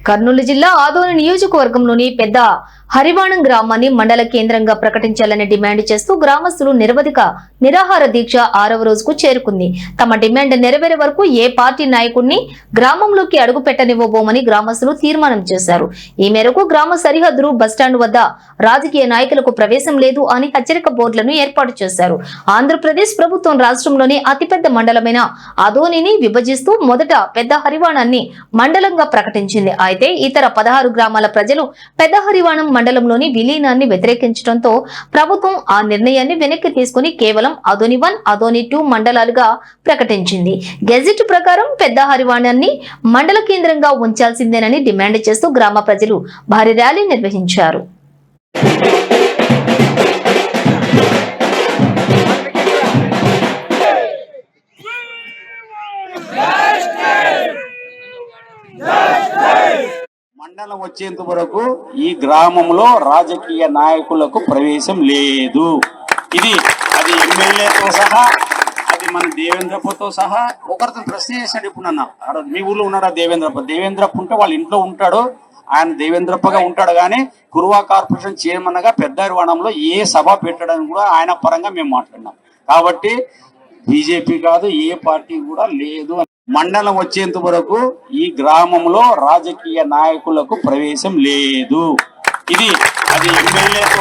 కర్నూలు జిల్లా ఆదోని నియోజకవర్గంలోని పెద్ద హరివాణం గ్రామాన్ని మండల కేంద్రంగా ప్రకటించాలని డిమాండ్ చేస్తూ గ్రామస్తులు నిరవధిక నిరాహార దీక్ష 6వ రోజుకు చేరుకుంది. తమ డిమాండ్ నెరవేరే వరకు ఏ పార్టీ నాయకుడిని గ్రామంలోకి అడుగు పెట్టనివ్వబోమని గ్రామస్తులు తీర్మానం చేశారు. ఈ మేరకు గ్రామ సరిహద్దులు బస్టాండ్ వద్ద రాజకీయ నాయకులకు ప్రవేశం లేదు అని హెచ్చరిక బోర్డులను ఏర్పాటు చేశారు. ఆంధ్రప్రదేశ్ ప్రభుత్వం రాష్ట్రంలోని అతిపెద్ద మండలమైన ఆదోనిని విభజిస్తూ మొదట పెద్ద హరివాణాన్ని మండలంగా ప్రకటించింది. అయితే ఇతర 16 గ్రామాల ప్రజలు పెద్ద హరివాణం మండలంలోని విలీనాన్ని వ్యతిరేకించడంతో ప్రభుత్వం ఆ నిర్ణయాన్ని వెనక్కి తీసుకుని కేవలం ఆదోని 1, ఆదోని 2 మండలాలుగా ప్రకటించింది. గెజిట్ ప్రకారం పెద్ద హరివాణాన్ని మండల కేంద్రంగా ఉంచాల్సిందేనని డిమాండ్ చేస్తూ గ్రామ ప్రజలు భారీ ర్యాలీ నిర్వహించారు. మండలం వచ్చేంత వరకు ఈ గ్రామంలో రాజకీయ నాయకులకు ప్రవేశం లేదు. అది ఎమ్మెల్యేతో సహా, అది మన దేవేంద్రప్పతో సహా. ఒకరితో ప్రశ్న చేశాడు ఇప్పుడు నన్న, మీ ఊళ్ళో ఉన్నాడా దేవేంద్రప్ప ఉంటే వాళ్ళ ఇంట్లో ఉంటాడు, ఆయన దేవేంద్రప్పగా ఉంటాడు. కానీ కురువా కార్పొరేషన్ చైర్మన్ గా పెద్ద హరివాణంలో ఏ సభ పెట్టడానికి కూడా ఆయన పరంగా మేము మాట్లాడినాం. కాబట్టి బీజేపీ కాదు, ఏ పార్టీ కూడా లేదు. మండలం వచ్చేంత వరకు ఈ గ్రామంలో రాజకీయ నాయకులకు ప్రవేశం లేదు. అది ఎమ్మెల్యేతో